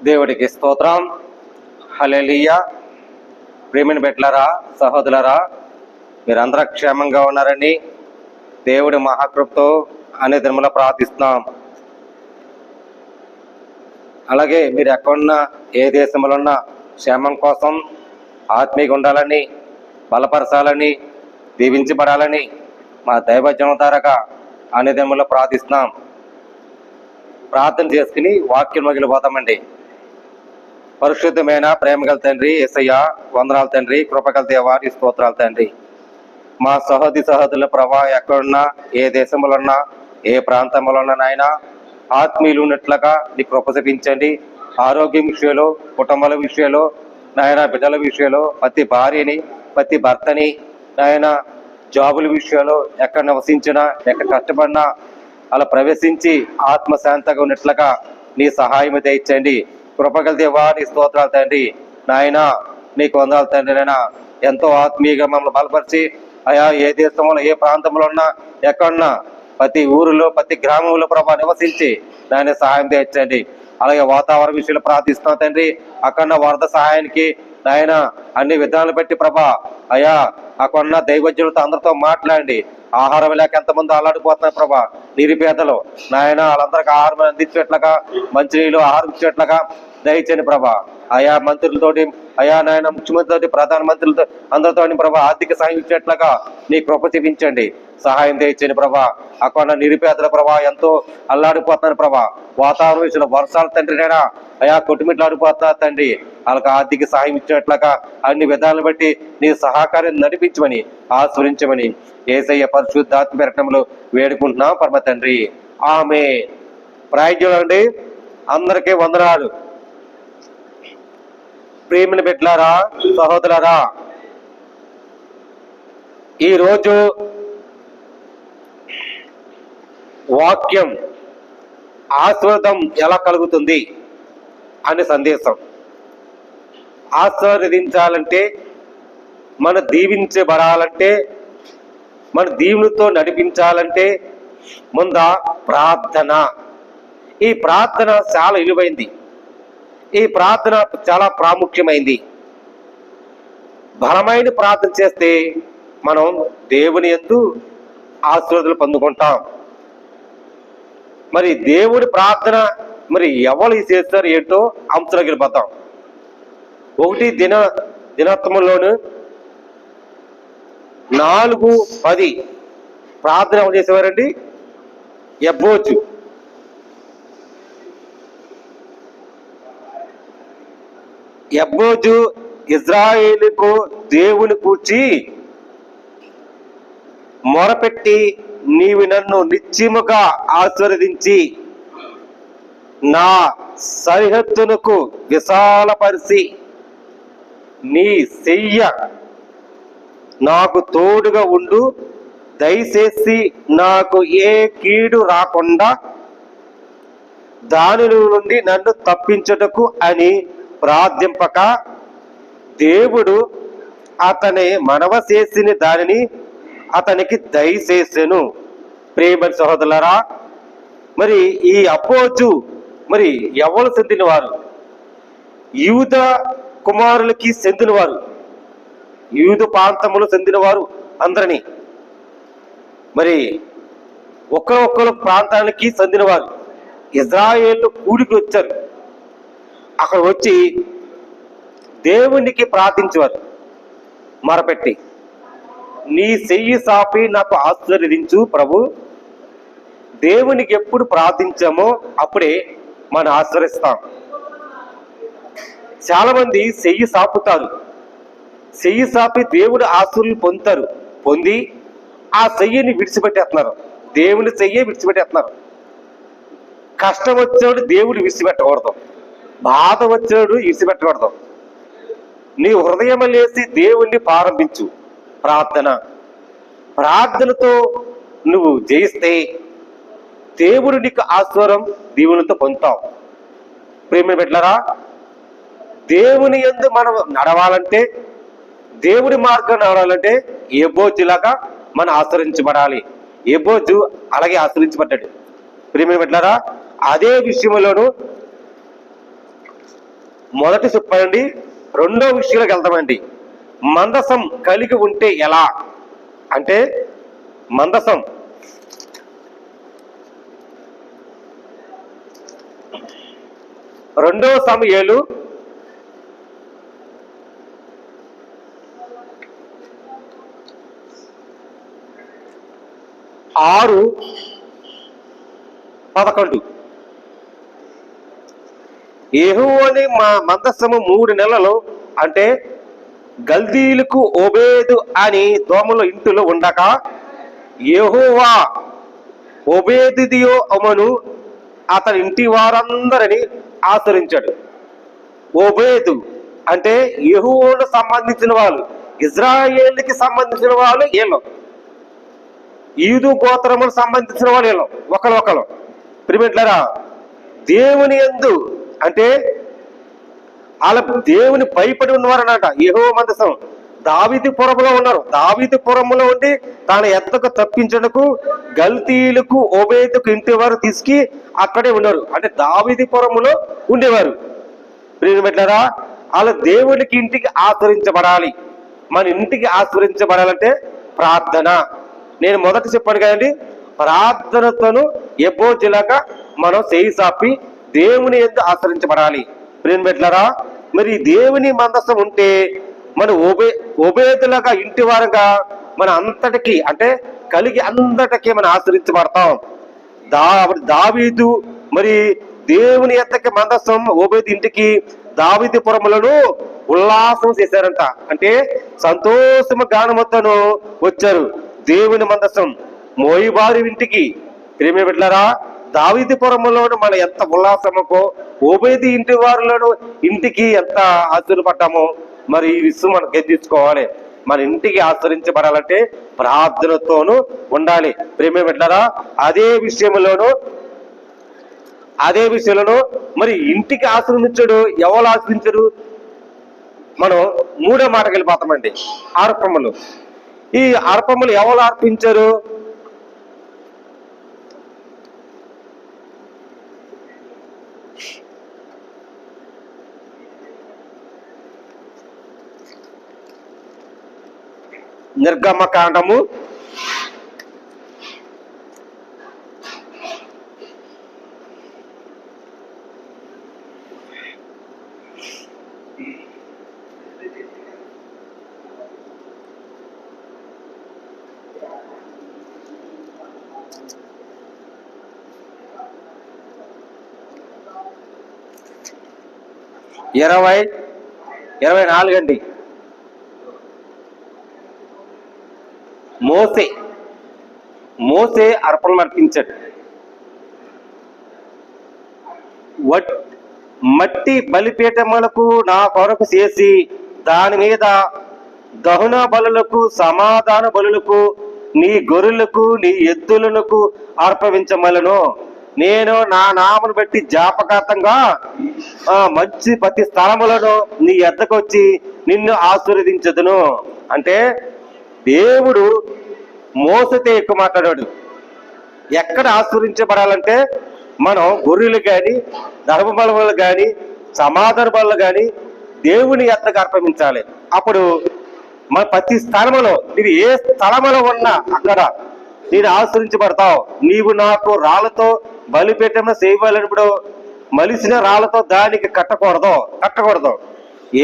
దేవుడికి స్తోత్రం. హల్లెలూయా. ప్రియమైన బిడ్డలారా, సహోదరులారా, మీరందరూ క్షేమంగా ఉన్నారని దేవుడి మహాకృపతో అనే దినములో ప్రార్థిస్తున్నాం. అలాగే మీరు ఎక్కడున్నా, ఏ దేశంలో ఉన్నా క్షేమం కోసం ఆత్మీయంగా ఉండాలని, బలపరచాలని, దీవించబడాలని మా దైవజనం ద్వారాగా అనే దినములో ప్రార్థిస్తున్నాం. ప్రార్థన చేసుకుని వాక్యం మిగిలిపోతామండి. పరిశుద్ధమైన ప్రేమగల తండ్రి యేసయ్య, వందనాలు తండ్రి, కృపగల దేవా, నీ స్తోత్రాలు తండ్రి. మా సహోదరుల ప్రభా, ఎక్కడున్నా, ఏ దేశంలో ఉన్నా, ఏ ప్రాంతంలో ఉన్నా నాయన ఆత్మీయులు ఉన్నట్లుగా నీ కృప చూపించండి. ఆరోగ్యం విషయంలో, కుటుంబాల విషయంలో నాయన, బిడ్డల విషయంలో, ప్రతి భార్యని, ప్రతి భర్తని నాయన, జాబుల విషయంలో ఎక్కడ నివసించినా, ఎక్కడ కష్టపడినా అలా ప్రవేశించి ఆత్మశాంతగా ఉన్నట్లుగా నీ సహాయం దయచండి. కృపగల దేవా, నీ స్తోత్రాలు తండ్రి. నాయన నీకు వందనాలు తండ్రి. నాయన ఎంతో ఆత్మీయంగా మమ్మల్ని బలపరిచి అయా, ఏ దేశంలో, ఏ ప్రాంతంలో ఉన్నా, ఎక్కడున్నా, ప్రతి ఊరిలో, ప్రతి గ్రామంలో ప్రభా నివసించి నాయన సహాయం తెచ్చండి. అలాగే వాతావరణ విషయంలో ప్రార్థిస్తున్నాం తండ్రి. అక్కడ వరద సహాయానికి నాయన అన్ని విధానాలు పెట్టి ప్రభా అయా, అక్కడున్న దైవజ్ఞులతో అందరితో మాట్లాడండి. ఆహారం లేక ఎంతమంది అల్లాడిపోతున్నారు ప్రభా. నిరుపేదలు నాయన వాళ్ళందరికీ ఆహారం అందించేట్లుగా, మంచినీళ్ళు ఆహారం ఇచ్చేట్లుగా దయచేయండి ప్రభా. ఆయా మంత్రులతోటి, అయా నాయన ముఖ్యమంత్రితో, ప్రధానమంత్రులతో అందరితో ప్రభా ఆర్థిక సాయం ఇచ్చేట్లుగా నీ కృప చూపించండి. సహాయం తెచ్చండి ప్రభా. అక్కడ నిరుపేదల ప్రభా ఎంతో అల్లాడిపోతున్నారు ప్రభా. వాతావరణ విషయంలో వర్షాలు తండ్రి నేనా అయా కొట్టుమిట్లాడిపోతున్నారు తండ్రి. వాళ్ళకి ఆర్థిక సహాయం ఇచ్చినట్లుగా అన్ని విధాలను బట్టి నీ సహకారం నడిపించమని, ఆస్వాదించమని యేసయ్య పరిశుద్ధాత్మ పేరటంలో వేడుకుంటున్నాం పరమ తండ్రి. ఆమేన్. ప్రార్థించండి. అందరికీ వందనాలు. ప్రియమైన బిడ్డలారా, సహోదరులారా, ఈరోజు వాక్యం ఆశీర్వాదం ఎలా కలుగుతుంది అనే సందేశం. ఆశీర్వదించాలంటే, మన దీవించబడాలంటే, మన దీవునితో నడిపించాలంటే ముంద ప్రార్థన. ఈ ప్రార్థన చాలా విలువైంది. ఈ ప్రార్థన చాలా ప్రాముఖ్యమైంది. బలమైన ప్రార్థన చేస్తే మనం దేవుని యందు ఆశీర్వాదాలు పొందుకుంటాం. మరి దేవుడి ప్రార్థన మరి ఎవరు చేస్తారు ఏంటో అంశాలకు వెళ్ళిపోతాం. ఒకటి దినోత్తమంలోను 4:10 ప్రార్థన ఎవరు చేసేవారండి? ఎబ్బోజు ఇజ్రాయేలుకు దేవుని కూర్చి మొరపెట్టి, నీవు నన్ను నిశ్చయముగా ఆశీర్వదించి నా సరిహద్దునకు విశాలపరిచి నీ చెయ్య నాకు తోడుగా ఉండు, దయచేసి నాకు ఏ కీడు రాకుండా దాని నుండి నన్ను తప్పించుటకు అని ప్రార్థింపక దేవుడు అతని మనవ చేసిన దానిని అతనికి దయచేసెను. ప్రేమ సహోదరులారా, మరి ఈ అపోజు మరి ఎవరు చెందినవారు? యూద కుమారులకి చెందినవారు, యూద ప్రాంతములు చెందినవారు అందరినీ. మరి ఒక్కరొక్కరు ప్రాంతానికి చెందినవారు. ఇజ్రాయేలు కూడికి వచ్చారు. అక్కడ వచ్చి దేవునికి ప్రార్థించేవారు. మొరపెట్టి, నీ చెయ్యి సాపి నాకు ఆశీర్వదించు ప్రభు. దేవునికి ఎప్పుడు ప్రార్థించామో అప్పుడే మనం ఆశీర్వదిస్తాం. చాలా మంది చెయ్యి సాపుతారు. చెయ్యి సాపి దేవుడు ఆశీర్వాదాలు పొందుతారు. పొంది ఆ చెయ్యిని విడిచిపెట్టేస్తున్నారు. దేవుని చెయ్యే విడిచిపెట్టేస్తున్నారు. కష్టం వచ్చాడు దేవుడు విడిచిపెట్టకూడదు, బాధ వచ్చాడు విడిచిపెట్టకూడదు. నీ హృదయం లేసి దేవుణ్ణి ప్రారంభించు. ప్రార్థనతో నువ్వు జయిస్తే దేవుడు నీకు ఆశీర్వాదం దీవునితో పొందుతావు. ప్రేమ బిడ్డలారా, దేవుని యందు మనం నడవాలంటే, దేవుడి మార్గం నడవాలంటే ఏబోజులాగా మనం ఆశ్రయించబడాలి. ఏబోజు అలాగే ఆశ్రయించబడ్డాడు. ప్రేమ బిడ్డలారా, అదే విషయంలోను మొదటి చెప్పండి. రెండో విషయంలోకి వెళ్తామండి. మందసం కలిగి ఉంటే ఎలా అంటే, మందసం రెండో సమూయేలు 6:11 యెహోవాని మా మందసము 3 నెలలు అంటే గల్దీలకు ఓబేదు అని దోమల ఇంటిలో ఉండక యెహోవా ఓబేదియోమును అతని ఇంటి వారందరిని ఆచరించాడు. ఓబేదు అంటే యెహోవాకు సంబంధించిన వాళ్ళు, ఇజ్రాయేలుకి సంబంధించిన వాళ్ళు వీళ్ళు, యూదు గోత్రములకు సంబంధించిన వాళ్ళు వీళ్ళు ఒకరు. ప్రియమిత్రులారా, దేవుని యందు అంటే వాళ్ళ దేవుని భయపడి ఉన్నవారు అన్నమాట. యెహోవా మందసం దావీదు పురములో ఉన్నారు. దావీదు పురములో ఉండి తన ఎద్దకు తప్పించడానికి గల్తీలకు ఓబేదుకు ఇంటి వారు తీసుకు అక్కడే ఉన్నారు. అంటే దావీదు పురములో ఉండేవారు. ప్రియమిత్రులారా, వాళ్ళ దేవునికి ఇంటికి ఆశ్రయించబడాలి. మన ఇంటికి ఆశ్రయించబడాలంటే ప్రార్థన. నేను మొదట చెప్పాను కదండి, ప్రార్థనతోను ఎబ్బోజిలాగా మనం చేయి సాపి దేవుని యందు ఆశ్రయించబడాలి. ప్రియమిత్రులారా, మరి దేవుని మందసం ఉంటే మన ఓబేదులాగా ఇంటి వారుగా మన అంతటికి అంటే కలిగి అందటికీ మనం ఆశ్రయించబడతాం. దావీదు మరి దేవుని ఎద్దకి మందసం ఓబేదు ఇంటికి దావీదు పురములను ఉల్లాసం చేశారంట. అంటే సంతోషము గానముతోను వచ్చారు. దేవుని మందసం మోయిబారి ఇంటికి ప్రేమ బిడ్డలారా, దావీదు పురములోను మనం ఎంత ఉల్లాసముకో ఓబేదు ఇంటి వారిలోను ఇంటికి ఎంత ఆశ్చర్యపడ్డామో మరి ఈ విషయం మనం గెద్దించుకోవాలి. మన ఇంటికి ఆశ్రయించబడాలంటే ప్రార్థనతోనూ ఉండాలి. ప్రేమ బిడ్డలారా, అదే విషయంలోనూ మరి ఇంటికి ఆశ్రయించడు. ఎవరు ఆశ్రయించరు? మనం మూడో మాటకి వెళ్ళిపోతామండి. అర్పణలు. ఈ అర్పణలు ఎవరు అర్పించారు? నిర్గమకాండము 20:24 అండి. మోసే అర్పణలు అర్పించాడు. మట్టి బలిపీఠములకు నా కొరకు చేసి దాని మీద దహన బలులకు సమాధాన బలులకు నీ గొర్రెలకు నీ ఎద్దులకు అర్పవించమలను. నేను నా నామను బట్టి జ్ఞాపకార్థంగా మంచి ప్రతి స్థలములను నీ ఎద్దకు వచ్చి నిన్ను ఆశీర్వదించదును. అంటే దేవుడు మోసతో ఎక్కువ మాట్లాడాడు. ఎక్కడ ఆశీర్వదించబడాలంటే మనం గొర్రెలు కానీ ధర్మ బలులు కానీ సమాధాన బలులు కానీ దేవుని ఎద్దకు అర్పించాలి. అప్పుడు మన ప్రతి స్థలములో నీవు ఏ స్థలములో ఉన్నా అక్కడ నేను ఆశ్రయించబడతావు. నీవు నాకు రాళ్లతో బలిపీఠం చేయవలనప్పుడు మలిసిన రాళ్లతో దానికి కట్టకూడదు.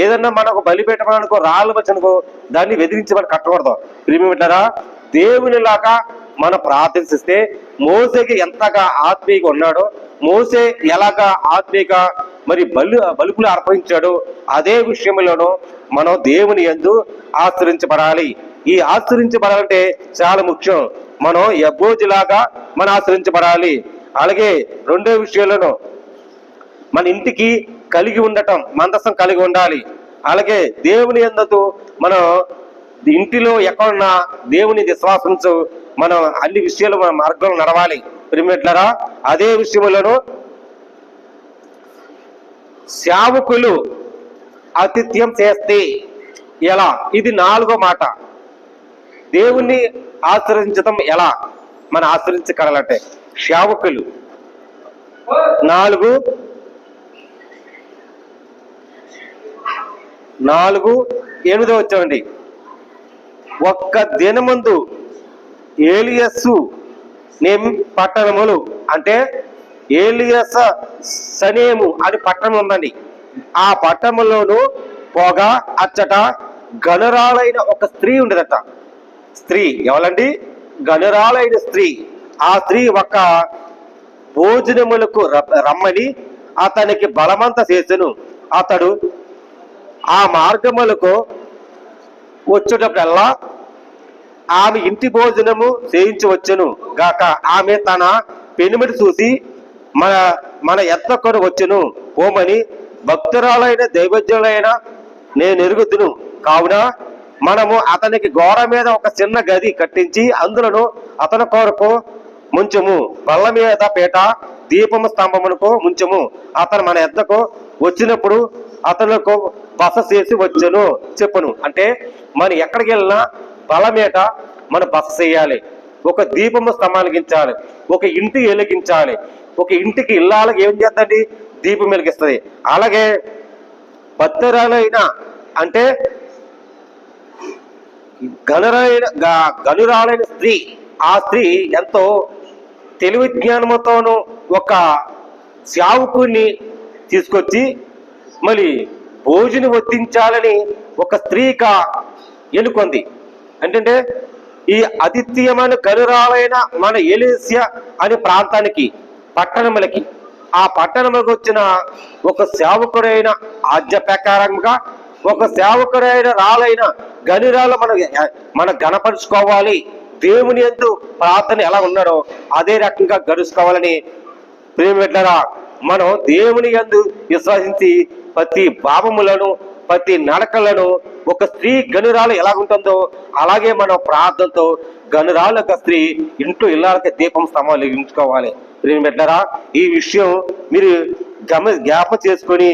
ఏదన్నా మనకు బలిపీఠం అనుకో రాళ్ళు వచ్చనుకో దాన్ని వెదిరించమని కట్టకూడదు. ప్రియమిత్రులారా, దేవునిలాగా మనం ప్రార్థిస్తే మోసేకి ఎంతగా ఆత్మీయంగా ఉన్నాడో, మోసే ఎలాగా ఆత్మీయంగా మరి బలుపులు అర్పించాడో అదే విషయంలోనూ మనం దేవుని యందు ఆశ్రయించబడాలి. ఈ ఆశ్రయించబడాలంటే చాలా ముఖ్యం. మనం యబ్బోజులాగా మనం ఆశ్రయించబడాలి. అలాగే రెండో విషయంలోనూ మన ఇంటికి కలిగి ఉండటం, మందసం కలిగి ఉండాలి. అలాగే దేవుని యందు మనం ఇంటిలో ఎక్కడున్నా దేవుని విశ్వాసంతో మనం అన్ని విషయాలు మన మార్గంలో నడవాలి. ప్రియమిత్రులారా, అదే విషయంలోనూ సేవకులు ఆతిథ్యం చేస్తే ఎలా? ఇది 4వ మాట. దేవుణ్ణి ఆశ్రయించడం ఎలా? మనం ఆశ్రయించగలంటే సేవకులు 4 4:8 వచ్చామండి. ఒక్క దినమందు ఏలియస్సు నేమ్ పట్టణములు అంటే ఏలియస సనేము అని పట్టణం ఉందండి. ఆ పట్టణంలోను పొగ అచ్చట గనురాలైన ఒక స్త్రీ ఉండదట. స్త్రీ ఎవరండి? గనురాలైన స్త్రీ. ఆ స్త్రీ ఒక భోజనములకు రమ్మని అతనికి బలమంత చేసెను. అతడు ఆ మార్గములకు వచ్చేటప్పుడల్లా ఆమె ఇంటి భోజనము చేయించవచ్చును గాక. ఆమె తన పెనిమిటి చూసి మన మన ఎద్దకొని వచ్చును పోమని భక్తురాలైన దైవజ్ఞులైన నేను ఎరుగుదును. కావున మనము అతనికి గోడ మీద ఒక చిన్న గది కట్టించి అందులో అతని కొరకు ముంచము, బల్ల మీద పీట దీపము స్తంభమునకు ముంచము. అతను మన ఎద్దకు వచ్చినప్పుడు అతనుకు బస చేసి వచ్చును చెప్పును. అంటే మనం ఎక్కడికి వెళ్ళినా బల మీద మన బస చేయాలి. ఒక దీపము స్తంభాలిగించాలి, ఒక ఇంటి వెలిగించాలి. ఒక ఇంటికి ఇల్లాలకి ఏం చేద్దండి? దీపం వెలిగిస్తుంది. అలాగే భక్తురాలైన అంటే గనురాలైన స్త్రీ, ఆ స్త్రీ ఎంతో తెలివి జ్ఞానముతోనూ ఒక సేవకుని తీసుకొచ్చి మళ్ళీ భోజనం వడ్డించాలని ఒక స్త్రీగా ఎన్నుకుంది. అంటే ఈ అద్వితీయమైన గనురాలైన మన ఎలీసియా అనే ప్రాంతానికి పట్టణములకి ఆ పట్టణములకు వచ్చిన ఒక సేవకుడైన ఆజ్ఞ ప్రకారంగా ఒక సేవకుడైన రాలైన గనురాలు మన గణపరుచుకోవాలి. దేవుని యందు ప్రార్థన ఎలా ఉన్నాడో అదే రకంగా గడుచుకోవాలని ప్రేమిట్లరా మనం దేవుని యందు విశ్వసించి ప్రతి భావములను ప్రతి నడకలను ఒక స్త్రీ గనురాలు ఎలాగుంటుందో అలాగే మనం ప్రార్థనతో గనురాలు ఒక స్త్రీ ఇంట్లో ఇళ్ళకి దీపం స్తంభాలు వెలిగించుకోవాలి. ప్రేమిట్లరా ఈ విషయం మీరు జ్ఞాపకం చేసుకొని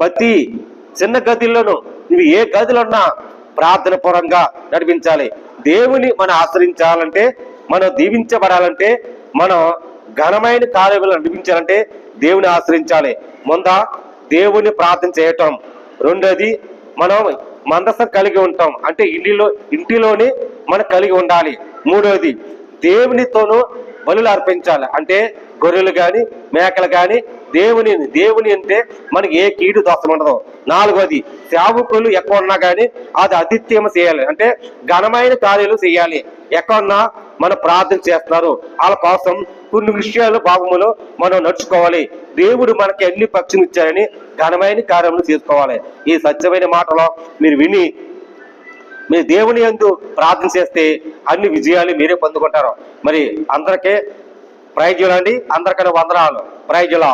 ప్రతి చిన్న గదిలోనూ ఇవి ఏ గదిలోన్నా ప్రార్థన పూర్వంగా నడిపించాలి. దేవుని మనం ఆశ్రయించాలంటే, మనం దీవించబడాలంటే, మనం ఘనమైన కార్యములు నడిపించాలంటే దేవుని ఆశ్రయించాలి. ముందా దేవుని ప్రార్థన చేయటం. రెండోది మనం మందసం కలిగి ఉంటాం అంటే ఇంటిలోనే మనం కలిగి ఉండాలి. మూడోది దేవునితోనూ బలులు అర్పించాలి అంటే గొర్రెలు కానీ మేకలు కానీ దేవుని అంటే మనకి ఏ కీడు దోషం ఉండదు. నాలుగోది సేవకులు ఎక్కడ ఉన్నా కానీ అది అతిథ్యం చేయాలి అంటే ఘనమైన కార్యాలు చేయాలి. ఎక్కడున్నా మనం ప్రార్థన చేస్తున్నారు వాళ్ళ కోసం కొన్ని విషయాలు భాగములు మనం నడుచుకోవాలి. దేవుడు మనకి అన్ని పక్షులు ఇచ్చారని ఘనమైన కార్యములు చేసుకోవాలి. ఈ సత్యమైన మాటలో మీరు విని మీరు దేవుని యందు ప్రార్థన చేస్తే అన్ని విజయాలు మీరే పొందుకుంటారు. మరి అందరికీ ప్రైజులండి, అందరికన్నా వందనాలు. ప్రైజులా.